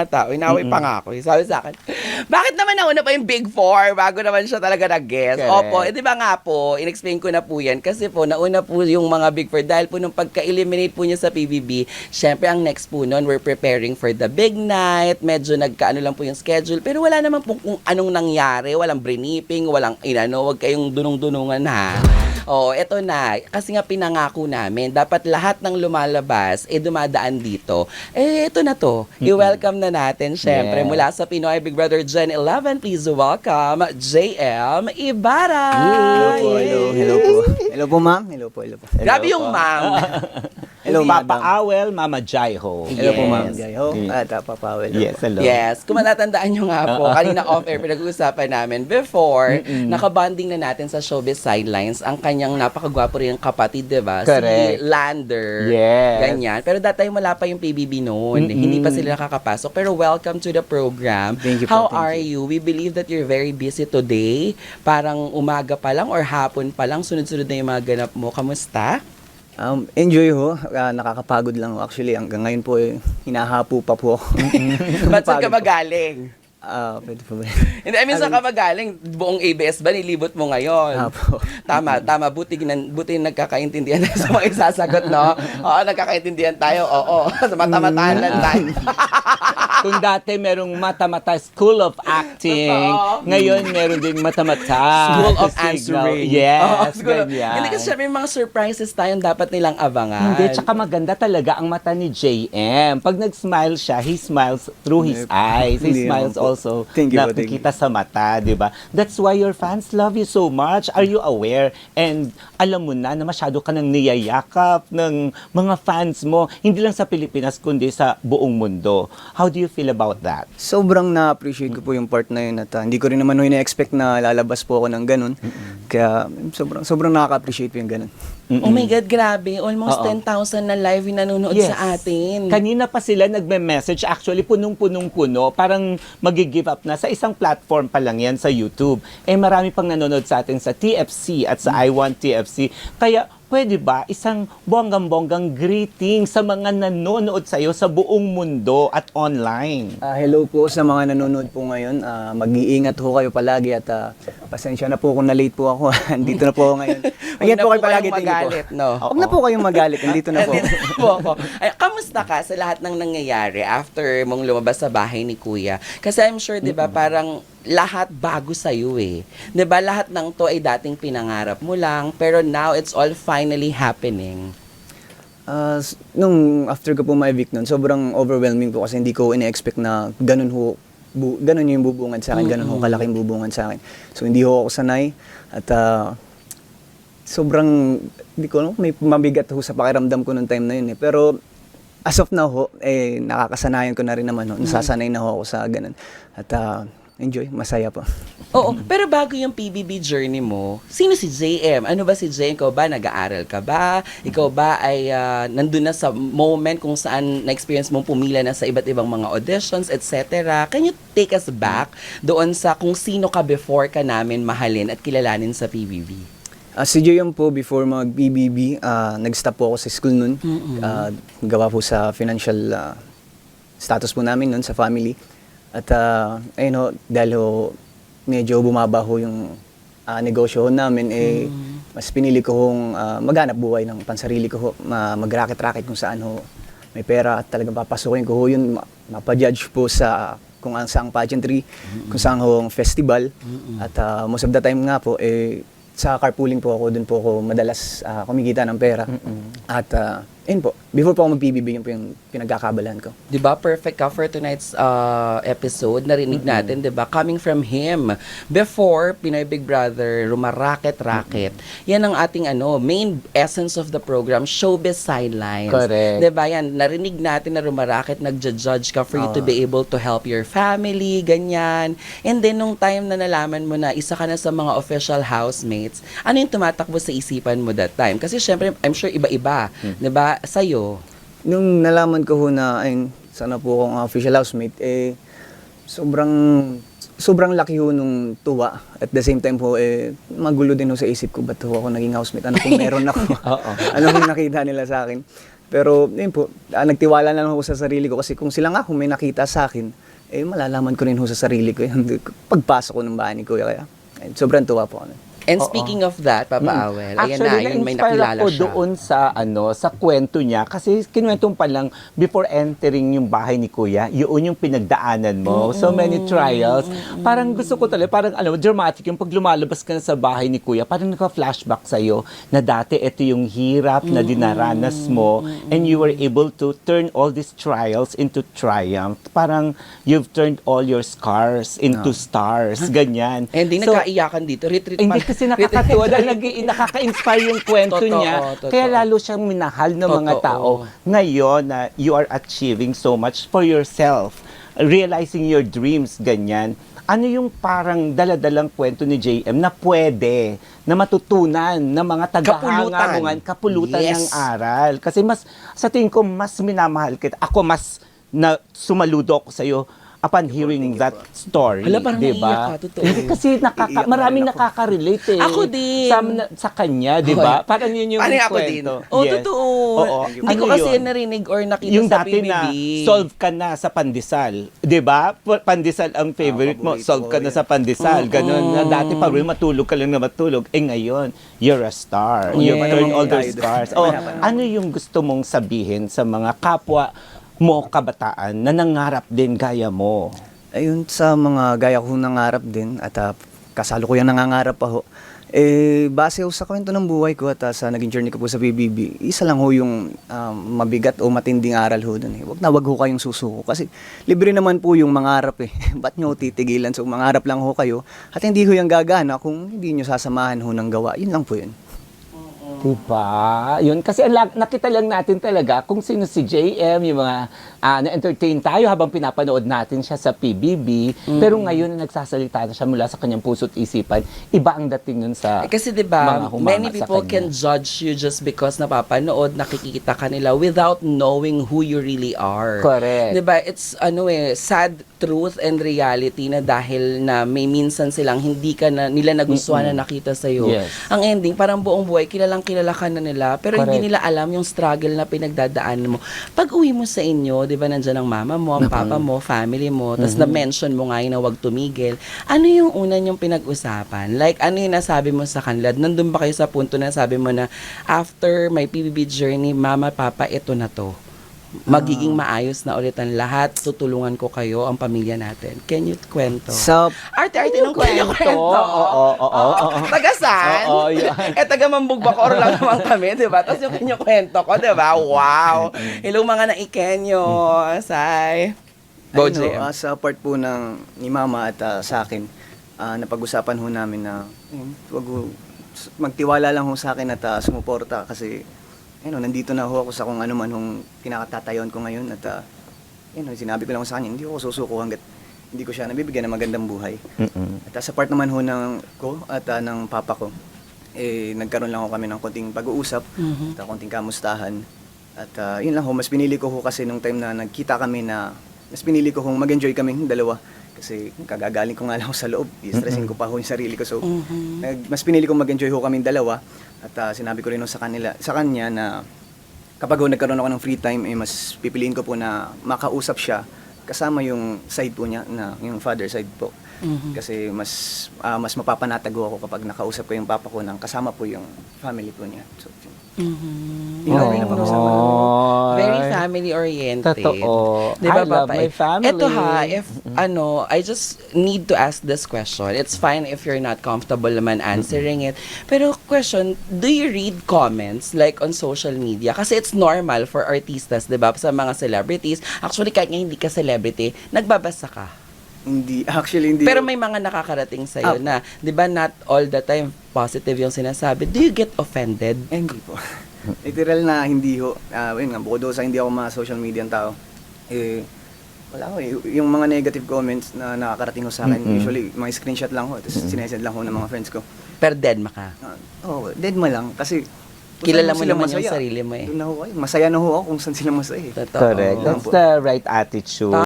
tao, inaway pa nga ako. Sabi sa akin, bakit naman nauna pa yung Big Four bago naman siya talaga nag-guest? Correct. Opo, di ba nga po, in-explain ko na po yan kasi po, nauna po yung mga Big Four dahil po nung pagka-eliminate po niya sa PBB, syempre ang next po nun, we're preparing for the big night, medyo nagkaano lang po yung schedule, pero wala naman po kung anong nangyari, walang briefing, walang wag kayong dunong-dunungan ha. Oh, eto na. Kasi nga pinangako namin, dapat lahat ng lumalabas, dumadaan dito. Eto na to. I-welcome na natin, syempre, Yes. mula sa Pinoy Big Brother Gen 11, please welcome JM Ibarra! Hello po, hello po. Hello po, ma'am. Hello po, hello po. Grabe yung ma'am. Hello, Papa madam. Awel, Mama Jaiho. Hello po, Yes. ma'am. Jayo. At Papa Awel. Yes, hello. Yes, kung matatandaan nyo nga po, kanina off-air pinag-uusapan namin, before, nakabanding na natin sa Showbiz Sidelines, ang kanyang napakagwapo rin kapatid, diba? Correct. Si Lander. Yes. Ganyan. Pero dati wala pa yung PBB noon. Hindi pa sila nakakapasok. Pero welcome to the program. Thank you po, How thank are you? We believe that you're very busy today. Parang umaga pa lang or hapon pa lang, sunod-sunod na yung mga ganap mo. Kamusta? Enjoy ho. Nakakapagod lang ho. Actually, hanggang ngayon po, hinahapo pa po. Ba't saan ka magaling? Pwede po ba? Hindi, I mean, saan ka magaling? Buong ABS ba nilibot mo ngayon? Apo. Tama. Buti nagkakaintindihan tayo sa mga isasagot, no? Oo, nagkakaintindihan tayo. Oo, sa mata-mataan lang tayo. Kung dati merong mata-mata School of Acting, Totoo. ngayon meron ding mata-mata School of Signal. Answering. Yes, Oo, siguro. ganyan. Hindi kasi syempre, may mga surprises tayong dapat nilang abangan. Hindi, tsaka maganda talaga ang mata ni JM. Pag nag-smile siya, he smiles through his eyes. He Hindi smiles naman po. also Thank you po, thank nakikita sa mata, di ba? That's why your fans love you so much. Are you aware? And alam mo na masyado ka nang niyayakap ng mga fans mo, hindi lang sa Pilipinas, kundi sa buong mundo. How do you feel about that? Sobrang na-appreciate ko po yung part na yun at hindi ko rin naman ho ina-expect na lalabas po ako ng ganun. Kaya sobrang nakaka-appreciate po yung ganun. Oh my God, grabe. Almost Oo. 10,000 na live yung nanonood Yes. sa atin. Kanina pa sila nagme-message, actually punong-punong-puno, parang mag-give up na. Sa isang platform pa lang yan sa YouTube. Marami pang nanonood sa atin sa TFC at sa I Want TFC. Kaya pwede ba isang bonggang-bonggang greeting sa mga nanonood sa'yo sa buong mundo at online? Hello po sa mga nanonood po ngayon. Mag-iingat ho kayo palagi at pasensya na po kung na-late po ako. Andito na po ako ngayon. Mag-iingat po kayo palagi. kayong Thank you po. magalit, no? Huwag na po kayong magalit. Andito na po. Po ako. Ay, kamusta ka sa lahat ng nangyayari after mong lumabas sa bahay ni Kuya? Kasi I'm sure, di ba, parang lahat bago sa'yo eh. Di ba, lahat ng to ay dating pinangarap mo lang, pero now it's all finally happening. Nung after ko po ma-evict nun, sobrang overwhelming po kasi hindi ko ina-expect na ganun yung bubungad sa akin, ganun ho kalaking bubungad sa akin. So hindi ho ako sanay at sobrang, hindi ko alam, may mabigat ho sa pakiramdam ko nung time na yun eh. Pero as of now ho, nakakasanayan ko na rin naman ho, nasasanay na ho ako sa ganun. At enjoy, masaya po. Oo, pero bago yung PBB journey mo, sino si JM? Ano ba si JM? Ikaw ba, nag-aaral ka ba? Ikaw ba ay nandun na sa moment kung saan na-experience mong pumila na sa iba't ibang mga auditions, etc. Can you take us back doon sa kung sino ka before ka namin mahalin at kilalanin sa PBB? Si JM po, before mag-BBB, nag-stop po ako sa school nun. Gawa po sa financial status po namin nun sa family. At ayun ho, dahil ho, medyo bumaba ho yung negosyo ho namin, mas pinili ko hong maghanap buhay ng pansarili ko ho, mag-racket-racket kung saan ho may pera at talagang papasukin ko ho yun, mapa-judge po sa kung saang pageantry, kung saang ho festival. At most of the time nga po, sa carpooling po ako, dun po ako madalas kumikita ng pera. At yun po, before po ako mag-PBB, yun po yung pinagkakabalan ko. Di ba perfect ka for tonight's episode? Narinig natin, di ba? Coming from him. Before, Pinoy Big Brother, rumaraket-raket. Yan ang ating main essence of the program, Showbiz Sidelines. Correct. Di ba yan? Narinig natin na rumaraket, nagja-judge ka for you to be able to help your family, ganyan. And then, nung time na nalaman mo na isa ka na sa mga official housemates, ano yung tumatakbo sa isipan mo that time? Kasi syempre, I'm sure iba-iba. Di ba? Sa'yo. Nung nalaman ko ho na, ayun, sana po akong official housemate, sobrang laki ho nung tuwa. At the same time po, magulo din ho sa isip ko, ba't ho ako naging housemate? Ano kung meron ako? Ano kung nakita nila sa akin? Pero yun po, nagtiwala na lang ako sa sarili ko kasi kung sila nga kung may nakita sa akin, malalaman ko rin ho sa sarili ko yun pagpasok ko ng bahay ni Kuya. Kaya sobrang tuwa po ako. And speaking of that, Papa Awel, ayan na, yun may na-inspire nakilala ako siya. doon sa kwento niya kasi kinuwento pa lang before entering yung bahay ni Kuya, yun yung pinagdaanan mo. So many trials. Parang gusto ko talaga, parang dramatic yung pag lumalabas ka na sa bahay ni Kuya, parang naka-flashback sa'yo na dati ito yung hirap na dinaranas mo and you were able to turn all these trials into triumph. Parang you've turned all your scars into stars. Ganyan. And hindi So, nagkaiyakan dito. Retreat hindi pa. kasi nakakatuwa dahil nakaka-inspire yung kwento Totoo, niya. totoo. Kaya lalo siyang minahal ng mga Totoo. tao. Ngayon na you are achieving so much for yourself, realizing your dreams, ganyan. Ano yung parang daladalang kwento ni JM na pwede, na matutunan ng mga tagahanga, kapulutan Yes. ng aral? Kasi sa tingin ko, mas minamahal kita. Ako mas sumaludo ako sa'yo upon hearing that story. Hala, parang diba? naiiyak ka, totoo. Hindi kasi Iiyak na maraming rin ako. nakaka-relate eh. Ako din. Sa kanya, di ba? Parang yun yung Ano ako din? kwento. Oh, Yes. totoo. Oo. Hindi Ano ko kasi yun? narinig or nakita Yung sa dati PBB. na solve ka na sa pandesal. Di ba? Pandesal ang favorite mo. paborito Solve ka ko na yan. sa pandesal. Ganon na dati pa rin matulog ka lang na matulog. Ngayon, you're a star. You Yes. turn all those Tayo doon. stars. Oh, Mahirapan. ano yung gusto mong sabihin sa mga kapwa mo kabataan na nangarap din gaya mo? Ayun, sa mga gaya ko nangarap din at kasalukuyang nangangarap pa ho. Base ho sa kwento ng buhay ko at sa naging journey ko po sa PBB, isa lang ho yung mabigat o matinding aral ho dun. Wag ho kayong susuko kasi libre naman po yung mangarap eh. Ba't nyo titigilan? So mangarap lang ho kayo at hindi ho yung gagana kung hindi nyo sasamahan ho ng gawa. Yun lang po yun. Diba? Yun. Kasi nakita lang natin talaga kung sino si JM, yung mga na-entertain tayo habang pinapanood natin siya sa PBB. Pero ngayon na nagsasalita na siya mula sa kanyang puso't isipan, iba ang dating nun sa Kasi 'di ba, mga humanga many sa people kanya. can judge you just because napapanood, nakikita ka nila without knowing who you really are. Correct. 'Di ba? It's sad truth and reality na dahil na may minsan silang hindi ka na nila nagustuhan na nakita sa iyo. Yes. Ang ending parang buong buhay kilalang kilala ka na nila pero Correct. hindi nila alam yung struggle na pinagdadaanan mo. Pag uwi mo sa inyo, 'di ba, nandiyan ang mama mo, ang papa mo, family mo, tapos na-mention mo nga yun na wag tumigil. Ano yung una yung pinag-usapan? Like ano yung nasabi mo sa kanila? Nandun ba kayo sa punto na sabi mo na after my PBB journey, mama, papa, ito na to. Magiging maayos na ulit ang lahat. Tutulungan ko kayo, ang pamilya natin. Can you kwento? Sa Arte-arte ng kwento. Oo. Taga-saan? Oo, yan. Taga Mambugbakor lang naman kami, di ba? Tapos yung kwento ko, di ba? Wow! Hello mga na-Ikenyo, Say. Go, ayun ho, JM. sa part po ng ni Mama at sa akin, napag-usapan ho namin na wag ho, magtiwala lang ho sa akin at sumuporta kasi nandito na ho ako sa kung ano man hong pinakatatayon ko ngayon at sinabi ko lang sa kanya, hindi ako susuko hanggat hindi ko siya nabibigyan ng magandang buhay. At sa part naman ho ng ko at ng papa ko, nagkaroon lang ho kami ng konting pag-uusap at konting kamustahan. At yun lang ho, mas pinili ko ho kasi nung time na nagkita kami na mas pinili ko hong mag-enjoy kami dalawa. Kasi kagagaling ko nga lang ho sa loob, i-stressin ko pa ho yung sarili ko. So, mas pinili ko mag-enjoy ho kaming dalawa. At sinabi ko rin ho sa kanya na kapag ho nagkaroon ako ng free time, mas pipiliin ko po na makausap siya kasama yung side po niya, na yung father side po. Kasi mas mapapanatag ho ako kapag nakausap ko yung papa ko nang kasama po yung family po niya. So, yun lang rin ang pag-usapan namin. Very family-oriented. Totoo. Di ba, I love Papa? my family. Ito ha, I just need to ask this question. It's fine if you're not comfortable naman answering it. Pero question, do you read comments like on social media? Kasi it's normal for artistas, di ba? Sa mga celebrities. Actually, kahit nga hindi ka celebrity, nagbabasa ka. Hindi, actually hindi. Pero may mga nakakarating sa'yo na, di ba, not all the time positive yung sinasabi. Do you get offended? Hindi po. Literal na hindi ho. Yun nga, bukod doon sa hindi ako mga social media tao, wala ko. Yung mga negative comments na nakakarating ho sa akin, usually mga screenshot lang ho, tapos sinesend lang ho ng mga friends ko. Pero dead maka. Dead mo lang kasi Kilala mo kung saan naman sila yung masaya, sarili mo eh. Doon na ho kayo. Masaya na ho ako kung saan sila masaya. Totoo. Correct. That's the right attitude.